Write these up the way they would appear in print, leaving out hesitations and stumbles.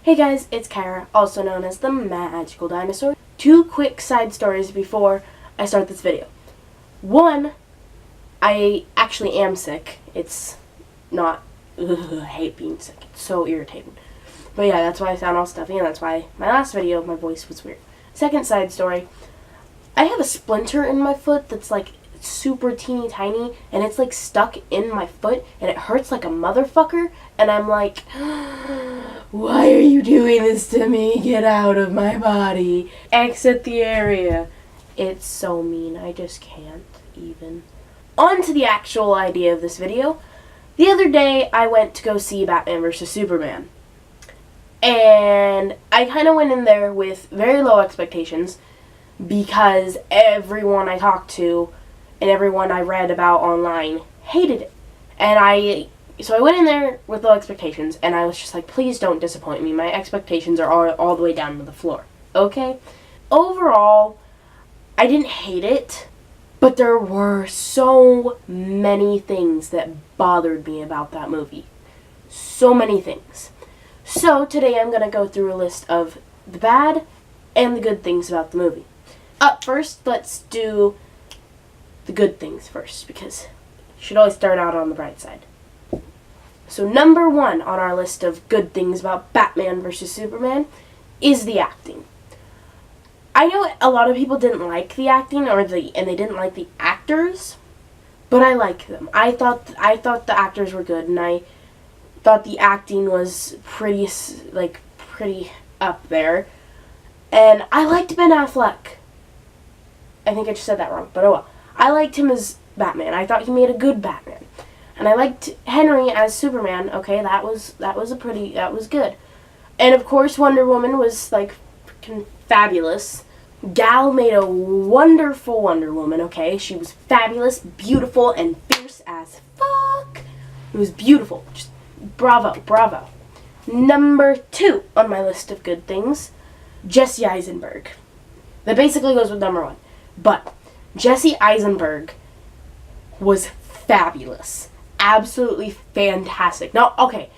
Hey guys, it's Kara, also known as the Magical Dinosaur. Two quick side stories before I start this video. One, I actually am sick. It's not, I hate being sick. It's so irritating. But yeah, that's why I sound all stuffy, and that's why my last video, my voice was weird. Second side story, I have a splinter in my foot that's like super teeny tiny, and it's like stuck in my foot, and it hurts like a motherfucker, and I'm like, why are you doing this to me? Get out of my body. Exit the area. It's so mean. I just can't even. On to the actual idea of this video. The other day, I went to go see Batman vs. Superman. And I kind of went in there with very low expectations because everyone I talked to and everyone I read about online hated it. And so I went in there with low expectations, and I was just like, please don't disappoint me. My expectations are all the way down to the floor. Okay? Overall, I didn't hate it, but there were so many things that bothered me about that movie. So many things. So today I'm going to go through a list of the bad and the good things about the movie. Up first, let's do the good things first, because you should always start out on the bright side. So number one on our list of good things about Batman vs. Superman is the acting. I know a lot of people didn't like the acting, and they didn't like the actors, but I like them. I thought the actors were good, and I thought the acting was pretty up there. And I liked Ben Affleck. I think I just said that wrong, but oh well. I liked him as Batman. I thought he made a good Batman. And I liked Henry as Superman. Okay, that was good. And of course Wonder Woman was like freaking fabulous. Gal made a wonderful Wonder Woman, okay? She was fabulous, beautiful, and fierce as fuck. It was beautiful. Just bravo, bravo. Number two on my list of good things, Jesse Eisenberg. That basically goes with number one. But Jesse Eisenberg was fabulous. Absolutely fantastic. Now, okay,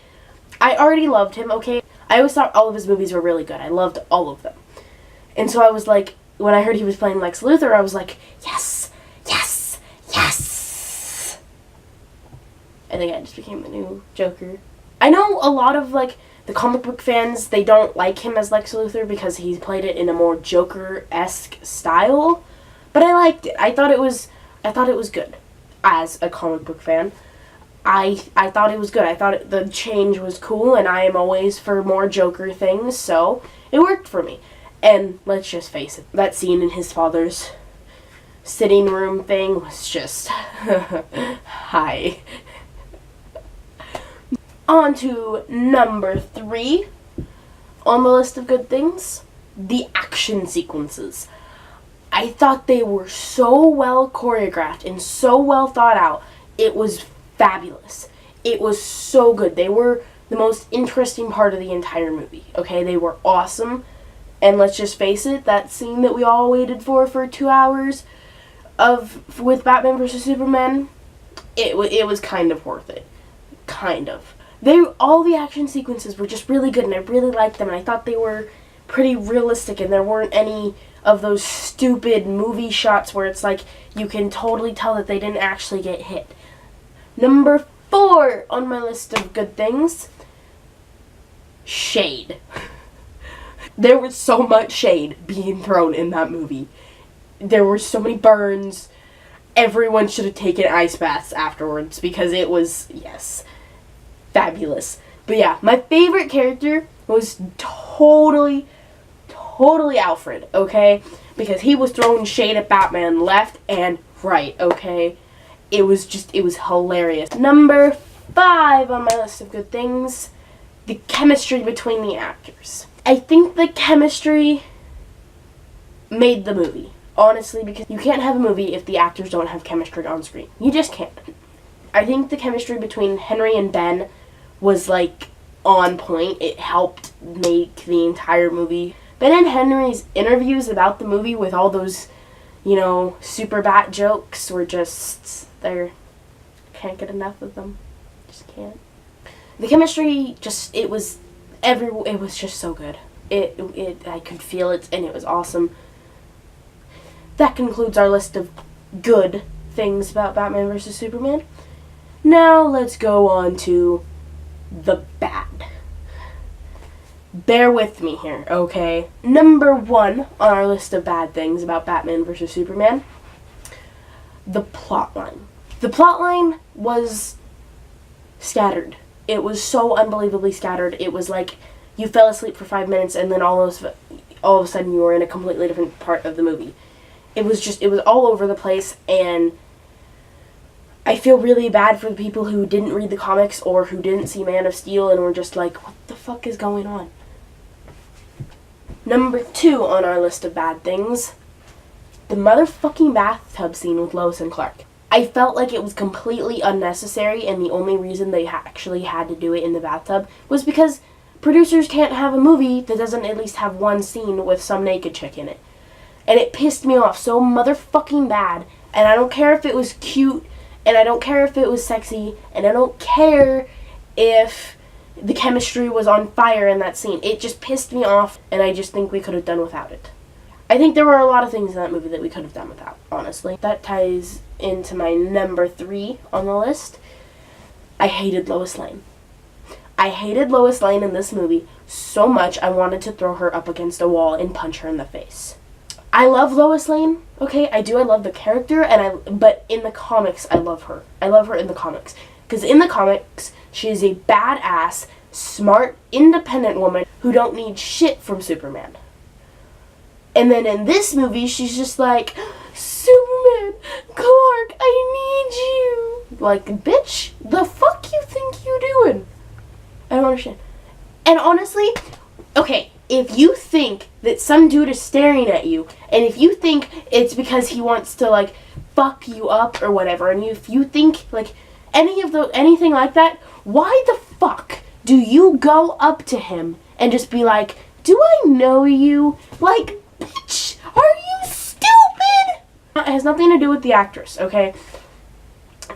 I already loved him, okay? I always thought all of his movies were really good. I loved all of them. And so I was like, when I heard he was playing Lex Luthor, I was like, yes, yes, yes. I think I just became the new Joker. I know a lot of, like, the comic book fans, they don't like him as Lex Luthor because he played it in a more Joker-esque style. But I liked it. I thought it was good as a comic book fan. I thought it was good. I thought the change was cool, and I am always for more Joker things, so it worked for me. And let's just face it, that scene in his father's sitting room thing was just hi. On to number three on the list of good things, the action sequences. I thought they were so well choreographed and so well thought out. It was fabulous. It was so good. They were the most interesting part of the entire movie. Okay, they were awesome. And let's just face it, that scene that we all waited for 2 hours with Batman vs. Superman, it was kind of worth it. Kind of. All the action sequences were just really good, and I really liked them, and I thought they were pretty realistic, and there weren't any of those stupid movie shots where it's like you can totally tell that they didn't actually get hit. Number four on my list of good things, shade. There was so much shade being thrown in that movie. There were so many burns. Everyone should have taken ice baths afterwards because it was, yes, fabulous. But yeah, my favorite character was totally Alfred, okay? Because he was throwing shade at Batman left and right, okay? It was hilarious. Number five on my list of good things, the chemistry between the actors. I think the chemistry made the movie, honestly, because you can't have a movie if the actors don't have chemistry on screen. You just can't. I think the chemistry between Henry and Ben was, like, on point. It helped make the entire movie. Ben and Henry's interviews about the movie with all those, Superbat jokes were just, can't get enough of them. Just can't. The chemistry, it was it was just so good. I could feel it, and it was awesome. That concludes our list of good things about Batman vs. Superman. Now let's go on to the bad. Bear with me here, okay? Number 1 on our list of bad things about Batman vs. Superman, the plotline. The plotline was scattered. It was so unbelievably scattered. It was like you fell asleep for 5 minutes and then all of a sudden you were in a completely different part of the movie. It was all over the place, and I feel really bad for the people who didn't read the comics or who didn't see Man of Steel and were just like, what the fuck is going on? Number 2 on our list of bad things, the motherfucking bathtub scene with Lois and Clark. I felt like it was completely unnecessary, and the only reason they actually had to do it in the bathtub was because producers can't have a movie that doesn't at least have one scene with some naked chick in it. And it pissed me off so motherfucking bad, and I don't care if it was cute, and I don't care if it was sexy, and I don't care if the chemistry was on fire in that scene. It just pissed me off, and I just think we could have done without it. I think there were a lot of things in that movie that we could have done without, honestly. That ties into my number 3 on the list. I hated Lois Lane. I hated Lois Lane in this movie so much I wanted to throw her up against a wall and punch her in the face. I love Lois Lane, okay? I do. I love the character, but in the comics, I love her. I love her in the comics. Because in the comics, she is a badass, smart, independent woman who don't need shit from Superman. And then in this movie, she's just like, Superman, Clark, I need you. Like, bitch, the fuck you think you doing? I don't understand. And honestly, okay, if you think that some dude is staring at you, and if you think it's because he wants to, like, fuck you up or whatever, and if you think, like, anything like that, why the fuck do you go up to him and just be like, do I know you? Like, bitch, are you stupid? It has nothing to do with the actress, okay?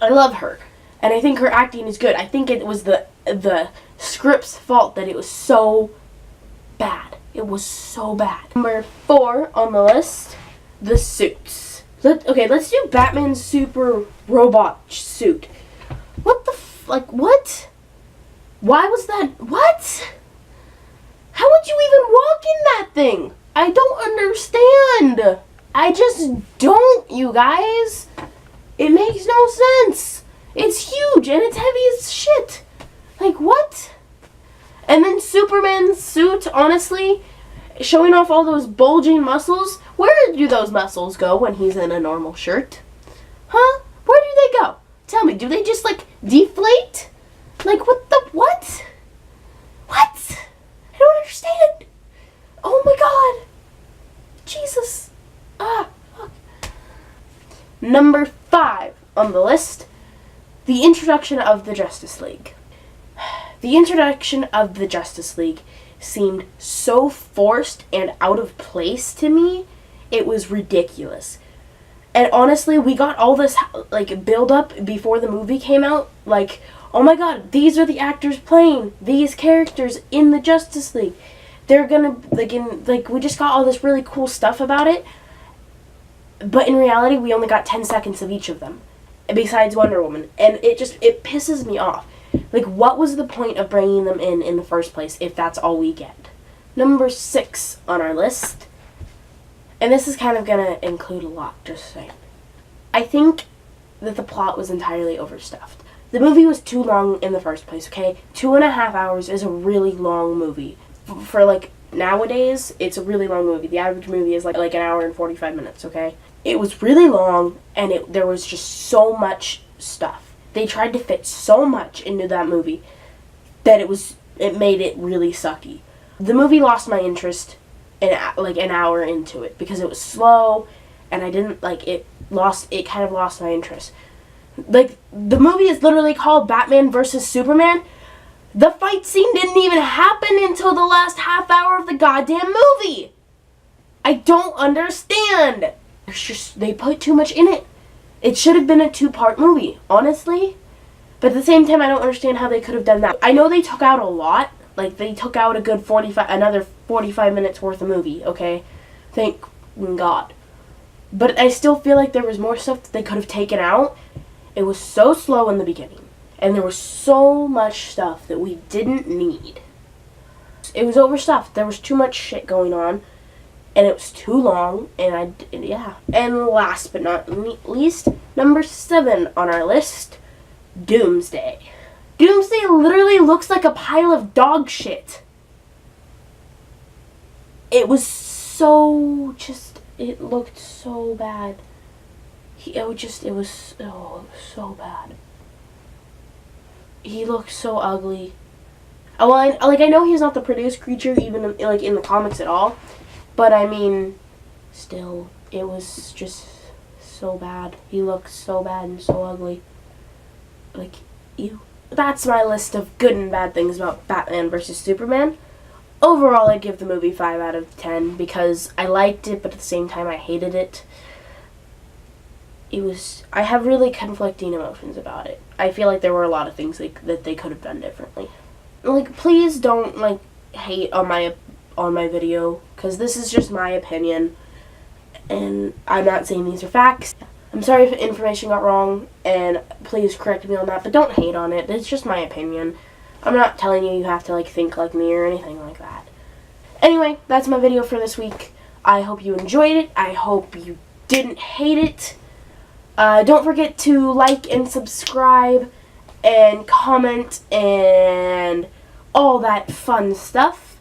I love her, and I think her acting is good. I think it was the script's fault that it was so bad. It was so bad. Number 4 on the list, the suits. Let's do Batman's super robot suit. What the what? Why was that? What? How would you even walk in that thing? I don't understand. I just don't, you guys. It makes no sense. It's huge and it's heavy as shit. Like, what? And then Superman's suit, honestly, showing off all those bulging muscles. Where do those muscles go when he's in a normal shirt? Huh? Where do they go? Tell me, do they just, like, deflate? Like, what? What? I don't understand. Oh my god. Jesus. Fuck. Number 5 on the list, the introduction of the Justice League. The introduction of the Justice League seemed so forced and out of place to me. It was ridiculous. And honestly, we got all this, like, build up before the movie came out. Like, oh my god, these are the actors playing these characters in the Justice League. They're gonna, we just got all this really cool stuff about it. But in reality, we only got 10 seconds of each of them, besides Wonder Woman. And it pisses me off. Like, what was the point of bringing them in the first place if that's all we get? Number 6 on our list, and this is kind of going to include a lot, just saying. I think that the plot was entirely overstuffed. The movie was too long in the first place, okay? 2.5 hours is a really long movie. For, like, nowadays, it's a really long movie. The average movie is like an hour and 45 minutes, okay? It was really long, and there was just so much stuff. They tried to fit so much into that movie that it made it really sucky. The movie lost my interest an hour into it because it was slow, and I didn't like it. It kind of lost my interest. Like, the movie is literally called Batman vs. Superman. The fight scene didn't even happen until the last half hour of the goddamn movie. I don't understand. They put too much in it. It should have been a 2-part movie, honestly. But at the same time, I don't understand how they could have done that. I know they took out a lot, Like, they took out a good another 45 minutes worth of movie, okay? Thank God. But I still feel like there was more stuff that they could have taken out. It was so slow in the beginning. And there was so much stuff that we didn't need. It was overstuffed. There was too much shit going on. And it was too long. And yeah. And last but not least, number 7 on our list, Doomsday. Doomsday literally looks like a pile of dog shit. It was so it looked so bad. It was so bad. He looked so ugly. Well, I know he's not the produced creature even in the comics at all, but I mean, still, it was just so bad. He looked so bad and so ugly. Like, ew. That's my list of good and bad things about Batman vs. Superman. Overall, I'd give the movie 5 out of 10 because I liked it, but at the same time, I hated it. I have really conflicting emotions about it. I feel like there were a lot of things that they could have done differently. Like, please don't, like, hate on my video, because this is just my opinion, and I'm not saying these are facts. I'm sorry if information got wrong, and please correct me on that, but don't hate on it. It's just my opinion. I'm not telling you have to, like, think like me or anything like that. Anyway, that's my video for this week. I hope you enjoyed it. I hope you didn't hate it. Don't forget to like and subscribe and comment and all that fun stuff.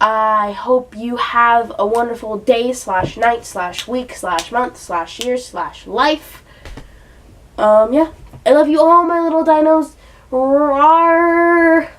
I hope you have a wonderful day / night / week / month / year / life. Yeah. I love you all, my little dinos. Roar.